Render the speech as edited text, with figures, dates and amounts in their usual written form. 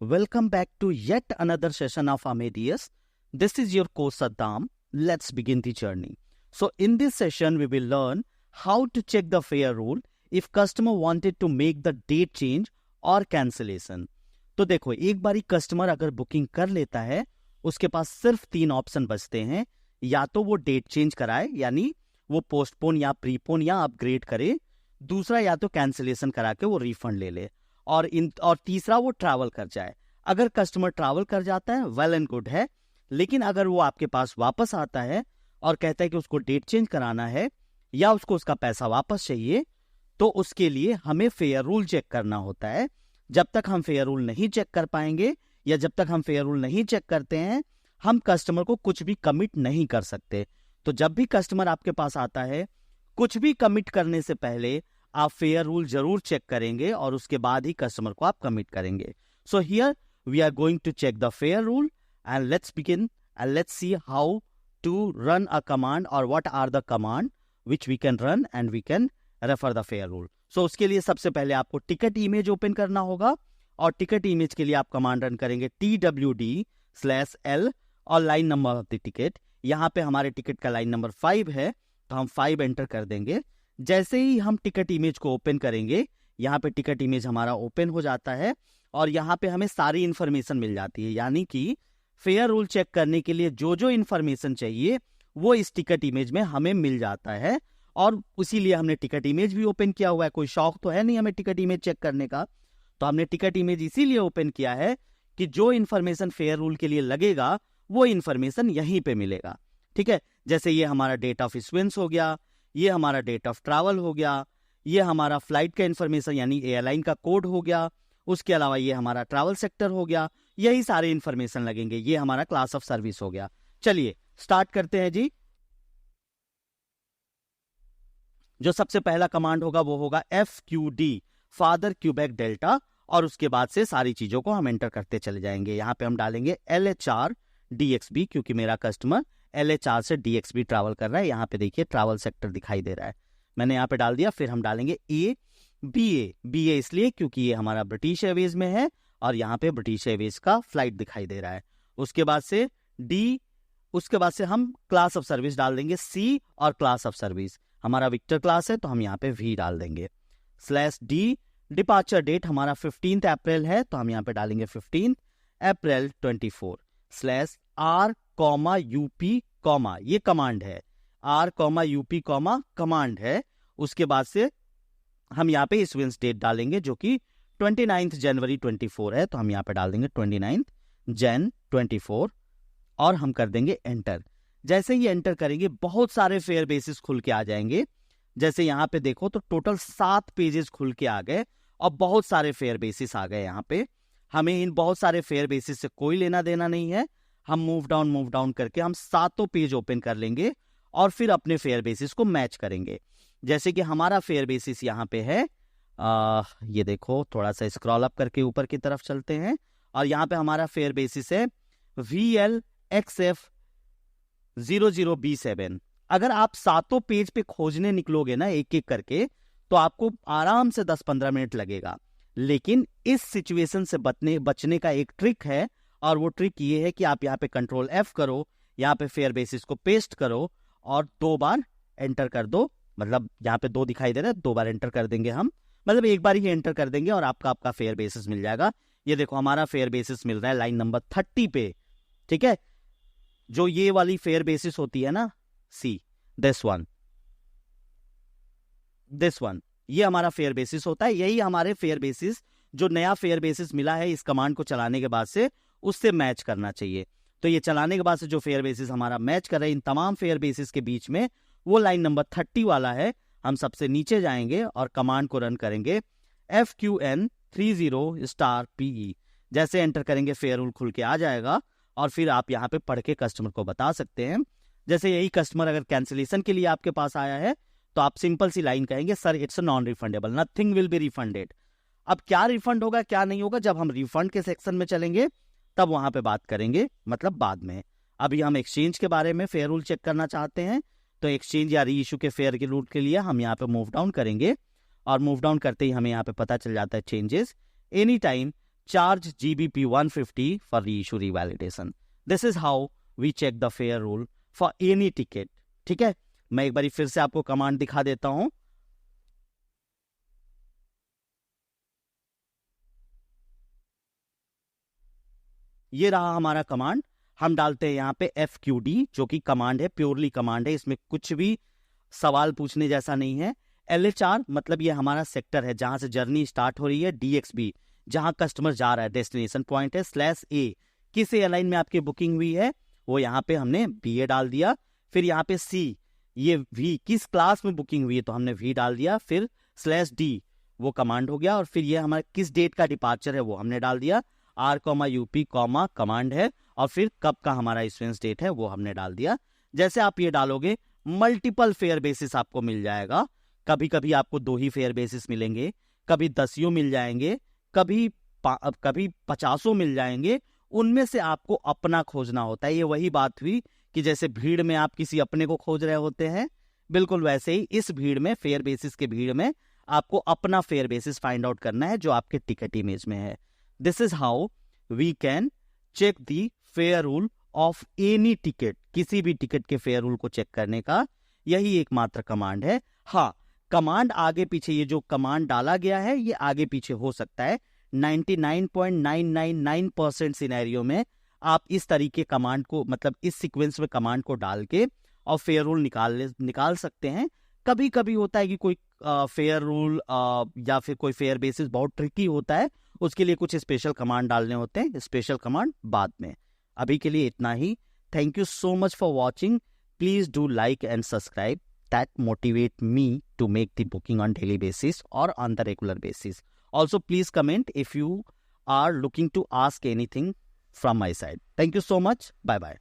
Welcome back to yet another session of Amadeus. This is your coach Saddam. Let's begin the journey. So in this session, we will learn how to check the fare rule if customer wanted to make the date change or cancellation. तो देखो, एक बारी customer अगर booking कर लेता है, उसके पास सिर्फ 3 ऑप्शन बचते हैं. या तो वो डेट चेंज कराए, यानी वो पोस्टपोन या प्रीपोन या अपग्रेड करे. दूसरा, या तो कैंसिलेशन करा के वो रिफंड ले ले. और तीसरा, वो ट्रैवल कर जाए. अगर कस्टमर ट्रैवल कर जाता है, वेल एंड गुड है. लेकिन अगर वो आपके पास वापस आता है और कहता है कि उसको डेट चेंज कराना है या उसको उसका पैसा वापस चाहिए, तो उसके लिए हमें फेयर रूल चेक करना होता है. जब तक हम फेयर रूल नहीं चेक कर पाएंगे या जब तक हम फेयर रूल नहीं चेक करते हैं, हम कस्टमर को कुछ भी कमिट नहीं कर सकते. तो जब भी कस्टमर आपके पास आता है, कुछ भी कमिट करने से पहले आप फेयर रूल जरूर चेक करेंगे और उसके बाद ही कस्टमर को आप कमिट करेंगे. So here we are going to check the fair rule and let's begin and let's see how to run a command और what are the command which we can run and we can refer the fair rule. So उसके लिए सबसे पहले आपको ticket image open करना होगा और ticket image के लिए आप कमांड रन करेंगे TWD/L और line number of the ticket. यहाँ पे हमारे टिकट का लाइन नंबर 5 है, तो हम 5 एंटर कर देंगे. जैसे ही हम टिकट इमेज को ओपन करेंगे, यहाँ पे टिकट इमेज हमारा ओपन हो जाता है और यहाँ पे हमें सारी इन्फॉर्मेशन मिल जाती है. यानी कि फेयर रूल चेक करने के लिए जो जो इन्फॉर्मेशन चाहिए वो इस टिकट इमेज में हमें मिल जाता है. और इसीलिए हमने टिकट इमेज भी ओपन किया हुआ है. कोई शौक तो है नहीं हमें टिकट इमेज चेक करने का, तो हमने टिकट इमेज इसीलिए ओपन किया है कि जो इन्फॉर्मेशन फेयर रूल के लिए लगेगा वो इन्फॉर्मेशन यहीं पे मिलेगा. ठीक है, जैसे ये हमारा डेट ऑफ इश्यूएंस हो गया, ये हमारा डेट ऑफ ट्रैवल हो गया, ये हमारा फ्लाइट का इन्फॉर्मेशन यानी एयरलाइन का कोड हो गया, उसके अलावा ये हमारा ट्रैवल सेक्टर हो गया. यही सारे इन्फॉर्मेशन लगेंगे. ये हमारा क्लास ऑफ सर्विस हो गया. चलिए स्टार्ट करते हैं जी. जो सबसे पहला कमांड होगा वो होगा FQD, फादर क्यूबेक डेल्टा, और उसके बाद से सारी चीजों को हम एंटर करते चले जाएंगे. यहाँ पे हम डालेंगे LHR DXB, क्योंकि मेरा कस्टमर LHR से DXB ट्रैवल कर रहा है. यहाँ पे देखिए ट्रैवल सेक्टर दिखाई दे रहा है, मैंने यहाँ पे डाल दिया. फिर हम डालेंगे BA इसलिए क्योंकि ये हमारा ब्रिटिश एयरवेज में है और यहाँ पे ब्रिटिश एयरवेज का फ्लाइट दिखाई दे रहा है. उसके बाद से D, उसके बाद से हम क्लास ऑफ सर्विस डाल देंगे C, और क्लास ऑफ सर्विस हमारा विक्टर क्लास है तो हम यहाँ पे V डाल देंगे. /D, डिपार्चर डेट हमारा 15 अप्रैल है तो हम यहाँ पे डालेंगे 15 अप्रैल 24. /R, UP, ये कमांड है. R, UP, कमांड है. उसके बाद से हम यहाँ पे इश्यूएंस डेट डालेंगे जो कि 29 जनवरी 24 है, तो हम यहाँ पे डाल देंगे 29 Jan 24 और हम कर देंगे एंटर. जैसे ही एंटर करेंगे बहुत सारे फेयर बेसिस खुल के आ जाएंगे. जैसे यहाँ पे देखो तो टोटल 7 पेजेस खुल के आ गए और बहुत सारे फेयर बेसिस आ गए. यहाँ पे हमें इन बहुत सारे फेयर बेसिस से कोई लेना देना नहीं है. हम मूव डाउन करके हम 7 पेज ओपन कर लेंगे और फिर अपने फेयर बेसिस को मैच करेंगे. जैसे कि हमारा फेयर बेसिस यहाँ पे है, ये देखो थोड़ा सा स्क्रॉल अप करके ऊपर की तरफ चलते हैं और यहाँ पे हमारा फेयर बेसिस है VLXF 00B7. अगर आप 7 पेज पे खोजने निकलोगे ना एक एक करके, तो आपको आराम से 10-15 मिनट लगेगा. लेकिन इस सिचुएशन से बचने का एक ट्रिक है, और वो ट्रिक ये है कि आप यहाँ पे Ctrl F करो, यहाँ पे फेयर बेसिस को पेस्ट करो और 2 बार एंटर कर दो. मतलब यहाँ पे 2 दिखाई दे रहा है, 2 बार एंटर कर देंगे हम, मतलब एक बार ही एंटर कर देंगे और आपका फेयर बेसिस मिल जाएगा. ये देखो हमारा फेयर बेसिस मिल रहा है लाइन नंबर 30 पे. ठीक है, जो ये वाली फेयर बेसिस होती है ना, सी दिस वन, ये हमारा फेयर बेसिस होता है. यही हमारे फेयर बेसिस, जो नया फेयर बेसिस मिला है इस कमांड को चलाने के बाद से, उससे मैच करना चाहिए. तो ये चलाने के बाद से जो फेयर बेसिस हमारा मैच कर रहा है इन तमाम फेयर बेसिस के बीच में, वो लाइन नंबर 30 वाला है. हम सबसे नीचे जाएंगे और कमांड को रन करेंगे FQN30*PE. जैसे एंटर करेंगे फेयर रूल खुल के आ जाएगा और फिर आप यहाँ पे पढ़ के कस्टमर को बता सकते हैं. जैसे यही कस्टमर अगर कैंसिलेशन के लिए आपके पास आया है तो आप सिंपल सी लाइन कहेंगे, sir it's non refundable, nothing will be refunded. अब क्या रिफंड होगा क्या नहीं होगा, जब हम रिफंड के सेक्शन में चलेंगे तब वहां पे बात करेंगे, मतलब बाद में. अभी हम एक्सचेंज के बारे में फेयर रूल चेक करना चाहते हैं, तो एक्सचेंज या री इशू के फेयर के रूल के लिए हम यहाँ पे मूव डाउन करेंगे और मूव डाउन करते ही हमें यहाँ पे पता चल जाता है changes any time charge GBP 150 for reissue revalidation. This is how we check the fair rule for any ticket. ठीक है, मैं एक बार फिर से आपको कमांड दिखा देता हूं. ये रहा हमारा कमांड. हम डालते हैं यहाँ पे FQD, जो कि कमांड है, प्योरली कमांड है, इसमें कुछ भी सवाल पूछने जैसा नहीं है. LHR मतलब ये हमारा सेक्टर है जहां से जर्नी स्टार्ट हो रही है. DXB जहां कस्टमर जा रहा है, डेस्टिनेशन पॉइंट है. /A किस एयरलाइन में आपकी बुकिंग हुई है, वो यहाँ पे हमने BA डाल दिया. फिर यहाँ पे C, ये V किस क्लास में बुकिंग हुई है, तो हमने V डाल दिया. फिर /D वो कमांड हो गया. और फिर ये हमारा किस डेट का डिपार्चर है वो हमने डाल दिया. R, UP, कमांड है. और फिर कब का हमारा इश्यूएंस डेट है वो हमने डाल दिया. जैसे आप ये डालोगे, मल्टीपल फेयर बेसिस आपको मिल जाएगा. कभी कभी आपको 2 ही फेयर बेसिस मिलेंगे, कभी 10 मिल जाएंगे, कभी 50 मिल जाएंगे. उनमें से आपको अपना खोजना होता है. ये वही बात हुई कि जैसे भीड़ में आप किसी अपने को खोज रहे होते हैं, बिल्कुल वैसे ही इस भीड़ में, फेयर बेसिस के भीड़ में, आपको अपना फेयर बेसिस फाइंड आउट करना है जो आपके टिकट इमेज में है. This is how we can check the fair rule of any ticket. किसी भी टिकट के फेयर रूल को चेक करने का यही एकमात्र कमांड है. हाँ, कमांड आगे पीछे, ये जो कमांड डाला गया है ये आगे पीछे हो सकता है. 99.999% सिनेरियो में आप इस तरीके कमांड को, मतलब इस सीक्वेंस में कमांड को डाल के और फेयर रूल निकाल सकते हैं. कभी कभी होता है कि कोई फेयर रूल या फिर कोई फेयर बेसिस बहुत ट्रिकी होता है, उसके लिए कुछ स्पेशल कमांड डालने होते हैं. स्पेशल कमांड बाद में. अभी के लिए इतना ही. Thank you so much for watching. Please do like and subscribe. That motivate me to make the booking on daily basis or on the regular basis. Also, please comment if you are looking to ask anything from my side. Thank you so much. Bye bye.